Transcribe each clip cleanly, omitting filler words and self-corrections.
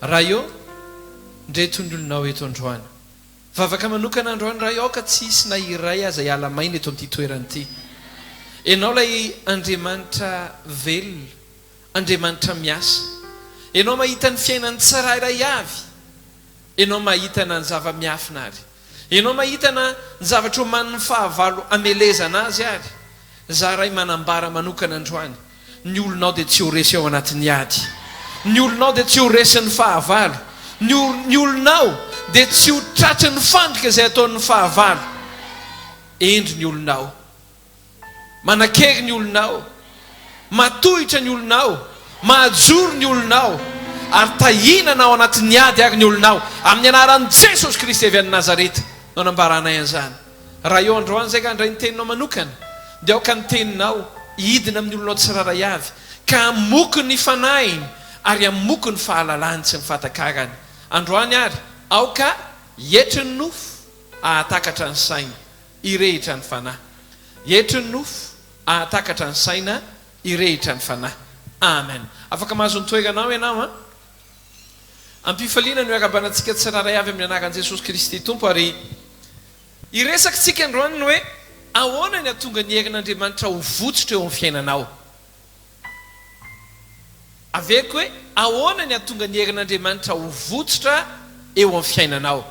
raha eo ndray tondronao eto androany vavaka manokana androany raha eo ka tsisy na iray aza ialamaina eto amin'ity toerana ity ianao lay andriamanitra velona andriamanitra miasa ianao mahita ny fiainany tsirairay avy ianao mahita na ny zava-miafina ary ianao mahita na ny zavatra oman'ny fahavalo amelezana azy ary za ray manambara manokana androany ny olonao dia tsy ho resy ao anatin'ny ady ny olonao dia tsy ho resy ny fahavalo ny olonao dia tsy ho tratry ny fandrika izay ataon'ny fahavalo endry ny olonao manakery ny olonao matohitra ny olonao mahajoro ny olonao ary tahinana ao anatin'ny ady ary ny olonao amin'ny anaran'i Jesosy Kristy avy any Nazareta no nambaranay an'izany raha eo androany zay ka andray ny teninao manokana dia aoka ny teninao hidina amin'ny olonao tsiraray avy ka hamoky ny fanahiny ary hamoky ny fahalalany sy ny fahatakarany androany ary aoka hietry ny nofo ahatakatra ny saina irehitra ny fanahy hietry ny nofo ahatakatra ny saina irehitra ny fanahy amen afaka mahazo ny toeranao ianao a ampifaliana no arabanantsika tsiraray avy amin'ny anaran'i Jesosy Kristy tompo ary iresakitsika androany hoe ahoana ny atonga ny herin'Andriamanitra ho votsitra eo amin'ny fiainanao aveko hoe ahoana ny atonga ny herin'Andriamanitra ho votsitra eo amin'ny fiainanao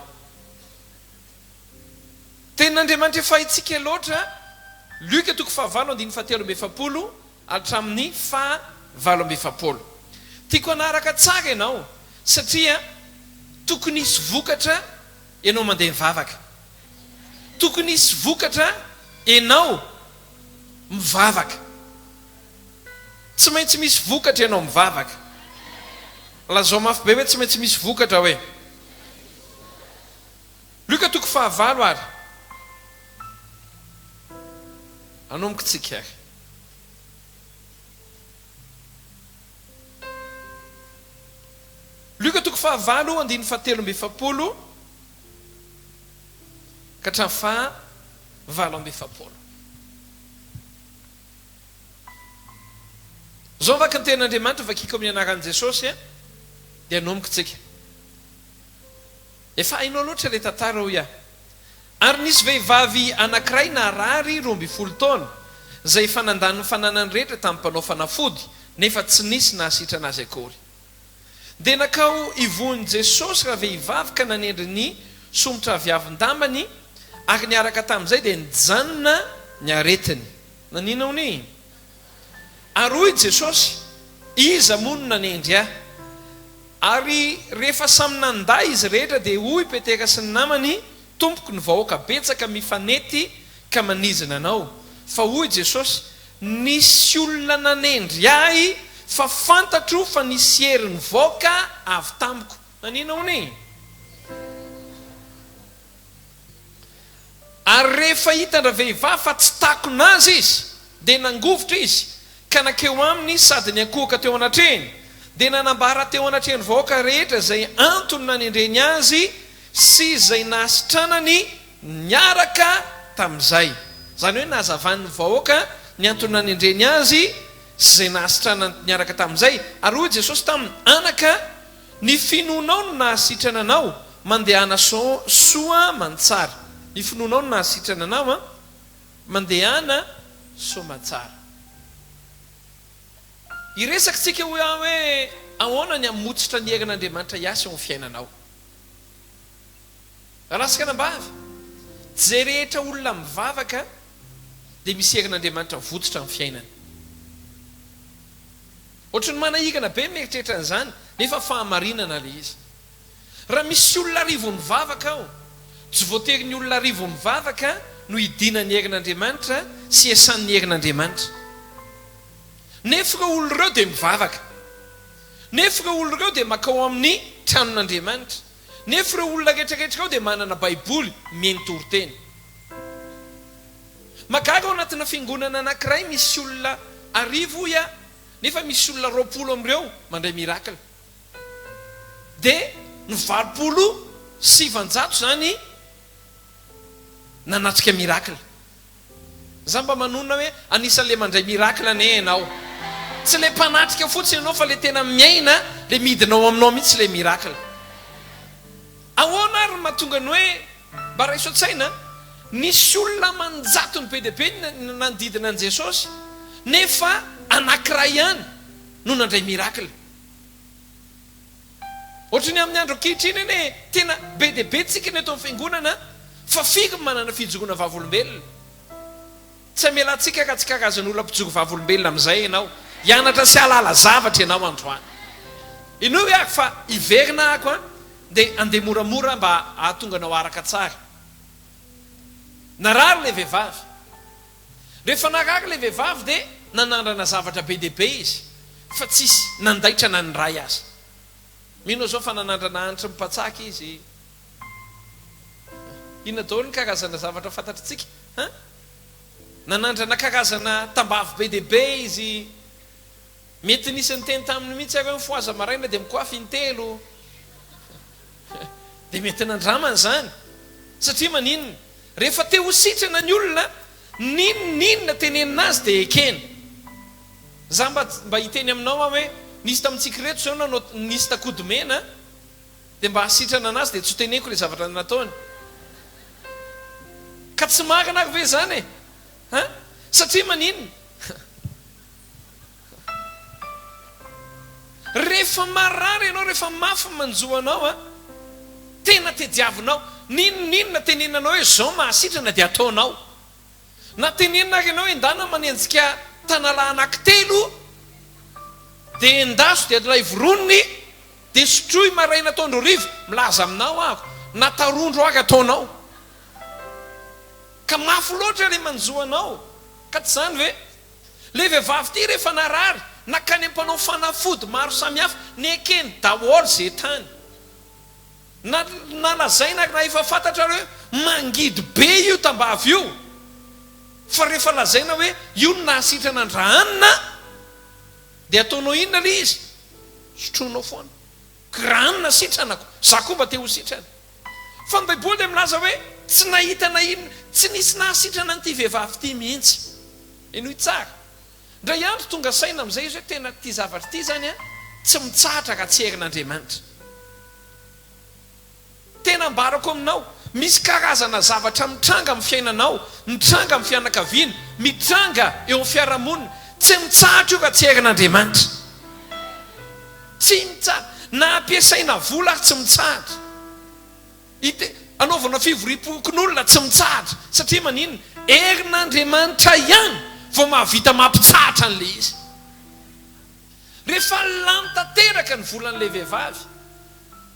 tenin'Andriamanitra efa haitsika loatra Luka 9:7 hatramin'ny 9:7 tiako anaraka tsara ianao satria tokony hisy vokatra ianao mandeha mivavaka tokony hisy vokatra ianao mivavaka tsy maintsy misy vokatra ianao mivavaka lazao mafy be hoe tsy maintsy misy vokatra hoe Luka 9:7 ary anomboka tsika ary Luka 9:7 ka hatramin'ny 9:7 zao vaky ny tenin'Andriamanitra vakiko amin'ny anaran'i Jesosy dia anomboka tsika efa hainao loatra ilay tantara hoy ary nisy vehivavy anankiray narary 12 taona izay efa nandany ny fananany rehetra tamin'ny mpanao fanafody nefa tsy nisy nahasitra anazy akory dia nakao ivon'i Jesosy raha vehivavy ka nanendry ny somotra viavin-dambany ary niaraka tamin'izay dia nijanona ny aretiny naninao ny ary hoy Jesosy iza moa no nanendry ahy ary rehefa samy nanday izy rehetra dia hoy Petera sy ny namany tompoko ny vahoaka betsaka mifanety ka manizina anao fa hoy Jesosy nisy olona nanendry ahy fa fantatro fa nisy herin'ny vahoaka avy tamiko naninao ny ary rehefa hitandra vehivavy fa tsy takonazy izy dia nangovotra izy ka nakeo aminy sady niakohaka teo anatreny dia nanambara teo anatreny vahoaka rehetra izay antony nanendreny azy sy izay nahasitranany niaraka tamin'izay zany hoe nahazavan'ny vahoaka ny antony nanendreny azy sy izay nahasitranany niaraka tamin'izay ary hoy Jesosy tamin'ny anaka ny finoanao no nahasitrana anao mandehana soa mantsara ny finoanao no nahasitrana anao mandehana soa mantsara iresakitsika hoe ahoana ny hamotsitra ny herin'Andriamanitra hiasa ao amin'ny fiainanao rasika nambavy tsy zay rehetra olona mivavaka dia misy herin'Andriamanitra votsitra amin'ny fiainany ohatrany manahirana be mieritreritra an'izany nefa fahamarinana le izy raha misy olona arivo mivavaka ao tsy voatery ny olona arivo mivavaka no hidina ny herin'Andriamanitra sy iasan'ny herin'Andriamanitra nefa ireo olo ireo dia mivavaka nefa ireo olo ireo dia makao amin'ny tranon'Andriamanitra nefa ireo olona rehetrarehetra ireo dia manana baiboly mihaino toriteny magaga ao anatina fiangonana anankiray misy olona arivo ia nefa misy olona 20 amin'ireo mandray mirakla dia ny 700 zany nanatrika mirakla za mba manonona hoe anisan'le mandray mirakla ne ianao tsy le mpanatrika fotsiny ianao fa le tena miaina le midinao aminao mihitsy le miracle. Ahoana ary mahatonga ny hoe mba raiso an-tsaina nisy olona manjatony be dia be nanodidina an' Jesosy nefa anankiray ihany no nandray miracle. Ohatrany amin'ny andro ankehitriny eny tena be dia be tsika ny eto amin'ny fiangonana fa fiky manana fijogona vavolombelona. Tsy amelantsika ka tsy kakazan'ny olona mpijogo vavolombelona amin'izay ianao hianatra sy alala zavatra ianao androany. Ino hoe ako fa iverina ako a dia andeha moramora mba ahatonga anao araka tsara. Narary le vehivavy. Rehefa narary le vehivavy dia nanandrana zavatra be dia be izy fa tsisy nandaitra na nyray azy. Mino zao fa nanandrana hanitra mipatsaka izy. Inona daholo ny karazana zavatra fantatritsika? Nanandrana karazana tambavy be dia be izy. Mety nisy ny teny taminy mihitsy ary mifoaza maraina dia mikoafy intelo. Dia mety nandramana zany. Satria maninona? Rehefa te ho sitrana ny olona, ninona tenenina azy dia ekena. Za mba hiteny aminao hoe nisy tamintsika reto zao nanao nisy takodomena dia mba hasitrana anazy dia tsy teneko le zavatra nataony. Ka tsy marina ary ve zany e? Satria maninona? Rehefa marary ianao, rehefa mafy manjo anao tena tediavinao. Ninona tenenanao hoe zao mahasitrana dia ataonao. Na tenenina ary ianao endana manenjika tanalahy anankitelo dia endaso dia lay voronony dia sotroy maraina ataondro rivo milaza aminao ako na tarondro ary ataonao. Ka mafy loatra le manjoanao. Ka tsy zany ve? Le vehivavy ty rehefa narary nakany ampanao fanafody maro samihafa ny ekeny daholo zay tany. Nalazaina na efa fantatra hoe mangidy be io tambavy io. Fa rehefa lazaina hoe io no nahasitrana andranina dia ataonao inona le izy? Sotronao foana. Granina sitranako. Za koa mba te ho sitrana. Fa ny Baiboly dia milaza hoe tsy nahita na inona, tsy nisy nahasitrana n'ity vehivavy ty mihitsy. Eno tsara. Ndray andro tonga saina amin'izay izy hoe tena ty zavatra ty zany tsy mitsahatra ka tsy herin'Andriamanitra. Tena mbarako aminao misy karazana zavatra mitranga amin'ny fiainanao, mitranga amin'ny fianakaviana, mitranga eo amin'ny fiarahamonina, tsy mitsahatra io ka tsy herin'Andriamanitra. Tsy mitsahatra. Na ampiasaina vola tsy mitsahatra. Anaovana fivoriam-pokon'olona tsy mitsahatra. Satria maninona? Herin'Andriamanitra ihany vao mahavita mampitsahatra an'le izy. Rehefa lany tanteraka ny volan'le vehivavy,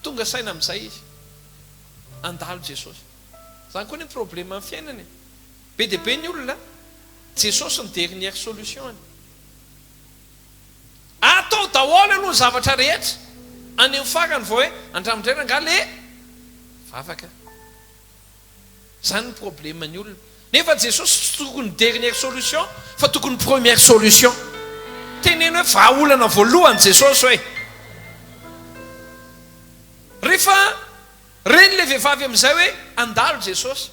tonga saina amin'izay izy. Andalo Jesosy. Zany koa ny problème amin'ny fiainany. Be dia be ny olona, Jesosy ny dernière solution. Atao daholo aloha ny zavatra rehetra. Any amin'ny farany vao hoe andramindray nga le vavaka. Zany ny problème ny olona. Nefa Jesosy tokony dernière solution fa tokony première solution. Teneny hoe vahaolana voalohany Jesosy hoe. Rehefa reny le vehivavy amin'izay hoe andalo Jesosy.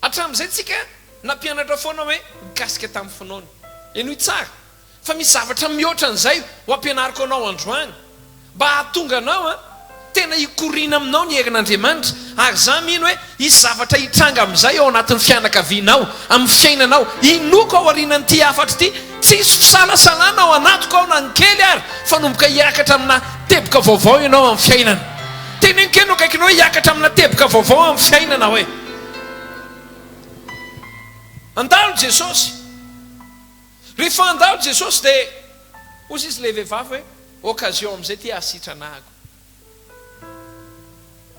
Hatramin'izay tsika nampianatra foana hoe mikasika tamin'ny finoana. Eno tsara. Fa misy zavatra mihoatra an'izay ho ampianariko anao androany. Mba hahatonga anao tena hikorina aminao ny herin'Andriamanitra. Ary za mino hoe isy zavatra hitranga amin'izay ao anatin'ny fianakavianao, amin'ny fiainanao. Inoko ao aorianan'ity afatra ity. Tsisy fisalasalana ao anatiko ao na ny kely ary fa nomboka hiakatra amina teboka vaovao ianao amin'ny fiainana. Teneniko keno akaikinao hiakatra amina teboka vaovao amin'ny fiainana hoe. Andalo Jesosy. Rehefa andalo Jesosy dia hozy izy le vehivavy hoe occasion amin'izay ty hasitranaako.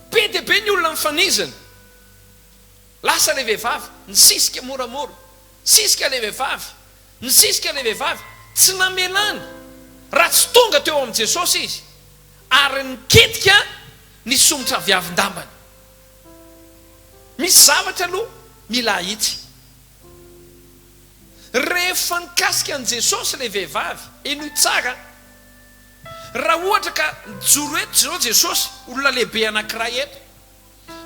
Be dia be ny olona mifanizana. Lasa le vehivavy nisisika moramora. Sisika le vehivavy. Nisisika le vehivavy. Tsy namelany. Raha tsy tonga teo amin'ny Jesosy izy. Ary niketika ny somotra viavin-dambany. Misy zavatra aloha mila ahitsy. Rehefa nikasika an' Jesosy le vehivavy, eno tsara. Raha ohatra ka joro eto zao Jesosy, olona lehibe anankiray eto.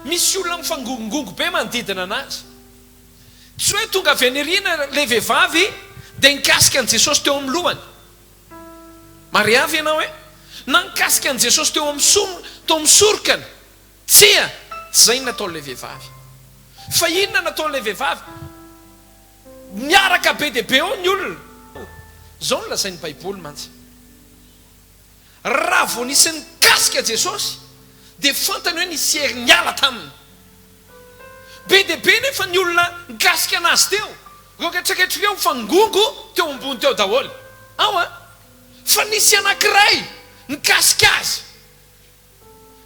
Misy olona mifangongongongo be manodidina anazy. Tsy hoe tonga avy any ariana le vehivavy dia nikasika an' Jesosy teo amin'ny lohany. mariavy ianao hoe nankasika an' Jesosy teo amin'ny sorokany tsia tsy zay nataon'ilay vehivavy fa inona nataon'ilay vehivavy miaraka be deaibe eo ny olona zao no lazain'ny baiboly mantsy raha vo nisy nikasika Jesosy dia fantany hoe nisy herin'ala taminy be deaibe nefa ny olona nikasika anazy teo roketraketrika eo fangongo teo ambony teo daholo ao fa nisy anankiray nikasika azy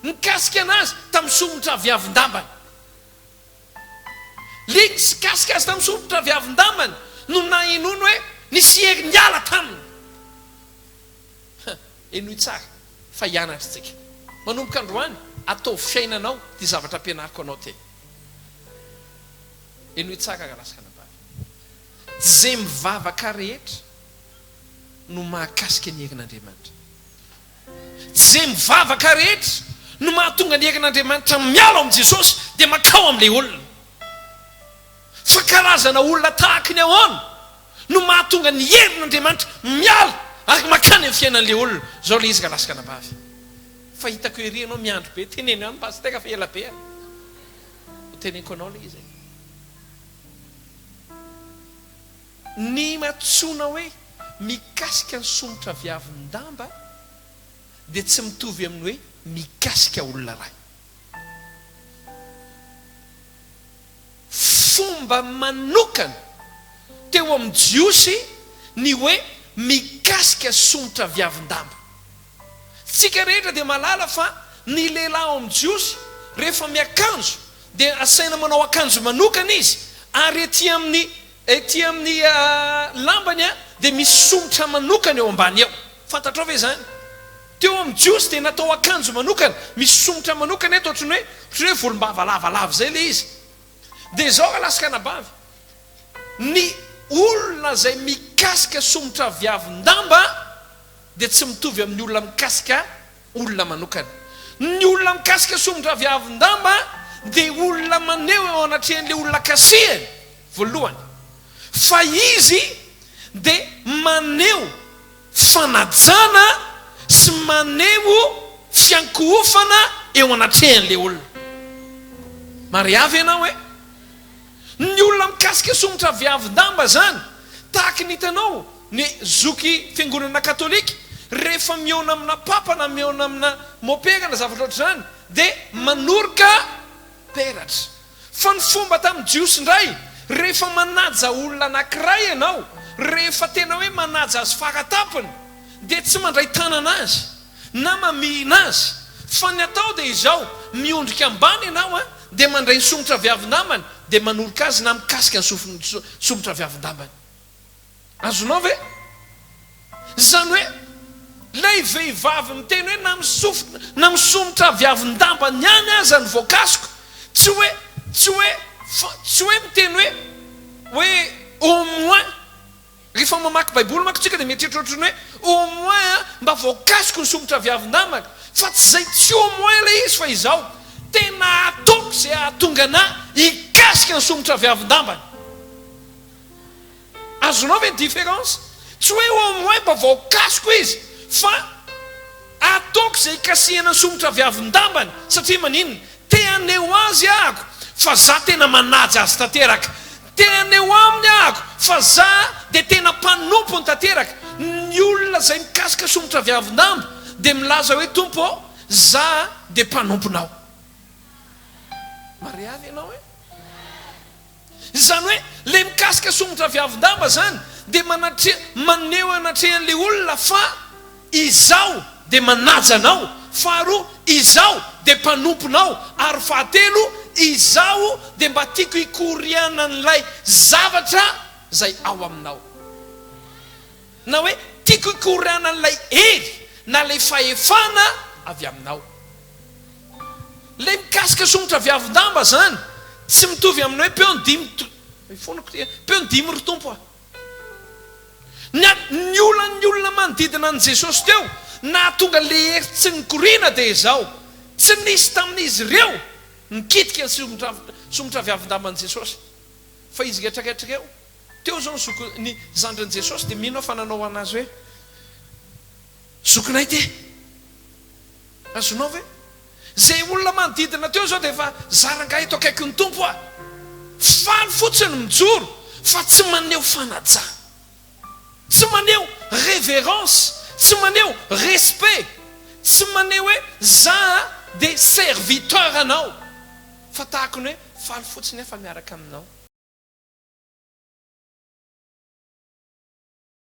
nikasika anazy tamin'ny somotra viavin-dambany le sikasika azy tamin'ny somotra viavin-dambany no nainono hoe nisy herin'ala taminy enoy tsara fa hianatra tsika manomboka androany atao fiainanao ty zavatra ampianariko anao te enoy tsara rahalasaka anabavy zay mivavaka rehetra no mahakasika ny herin'Andriamanitra zay mivavaka rehetra no mahatonga ny herin'Andriamanitra miala amin'i Jesosy dia makao amin'ilay olona fa karazana olona tahaka ny ahoana no mahatonga ny herin'Andriamanitra miala ary makany amin'ny fiainan'ilay olona zao le izy ka lasaka anabavy fa hitako ery anao miandro be teneny any pasitera fa ela be teneniko anao le izy ny matsona hoe mikasika ny somotra viavin-damba dia tsy mitovy amin'ny hoe mikasika olona ray fomba manokana teo amin'ny jiosy ny hoe mikasika somotra viavin-damba tsika rehetra dia malala fa ny lehilahy ao amin'ny jiosy rehefa miakanjo dia asaina manao akanjo manokana izy ary ety amin'ny lambany dia misy somotra manokana eo ambany eo fantatrao ve zany teo amin'ny jiosy dia natao akanjo manokana misy somotra manokana eto ohatrany hoe volombava lavalava zay le izy dia zao rahalasaka anabavy ny olona zay mikasika somotra viavin-damba dia tsy mitovy amin'ny olona mikasika olona manokana ny olona mikasika somotra viavin-damba dia olona maneho eo anatrehan'ilay olona kasihany voalohany fa izy dia maneho fanajana sy maneho fiankohofana eo anatrehan'ilay olona mariavy ianao hoe ny olona mikasika somotra viavin-damba zany tahaka ny hitanao ny zoky fiangonana katolika rehefa miona amina papa na miona amina mopegana zavatra oatra zany dia manoroka peratra fa ny fomba tamin'ny jiosy indray rehefa manaja olona anankiray ianao rehefa tena hoe manaja azy faratapony dia tsy mandray tanana azy na mamihina azy fa ny atao dia izao miondrika ambany ianao dia mandray ny somotra viavin-dambany dia manoroka azy na mikasika ny somotra viavin-dambany azonao ve zany hoe lay vehivavy miteny hoe na misomotra viavin-dambany ihany aza ny voakasiko tsy hoe miteny hoe au moins rehefa mamaky baiboly mako tsika dia mietritra ohatrany hoe au moins mba voakasiko ny somotra viavin-dambany fa tsy zay tsy au moins le izy fa izao tena ataoko zay ahatonga ana hikasika ny somotra viavin-dambany azonao ve ny différence tsy hoe au moins mba voakasiko izy fa ataoko zay hikasihana ny somotra viavin-dambany satria maninona te aneo azy ahako fa za tena manaja azy tanteraka te aneo aminy ahako fa za dia tena mpanompo ny tanteraka ny olona zay mikasika somotra viavin-damba dia milaza hoe tompo za dia mpanomponao mariavy ianao hoe zany hoe le mikasika somotra viavin-damba zany dia maneho anatrehan'le olona fa izao dia manaja anao faharoa izao dia mpanomponao ary fahatelo izao dia mba tiako hikoriana n'ilay zavatra zay ao aminao na hoe tiako hikoriana n'ilay hery na lay fahefana avy aminao le mikasika somotra viavin-damba zany tsy mitovy aminy hoe peo ny dimy rotompo ny olona manodidina an' Jesosy teo na tonga le hery tsy nikoriana dia izao tsy nisy tamin'izy ireo nikitika ny somotra viavin-damba an' Jesosy fa izy getragetraka eo teo zao ny zandrin'i Jesosy dia mino fa nanao anazy hoe zokinay te azonao ve zay olona manodidina teo zao dia efa zaranga eto akaiky ny tompo a faly fotsiny mijoro fa tsy maneho fanajana, tsy maneho révérence, tsy maneho respect, tsy maneho hoe za dia serviteur anao, fa tahako ny hoe faly fotsiny efa miaraka aminao.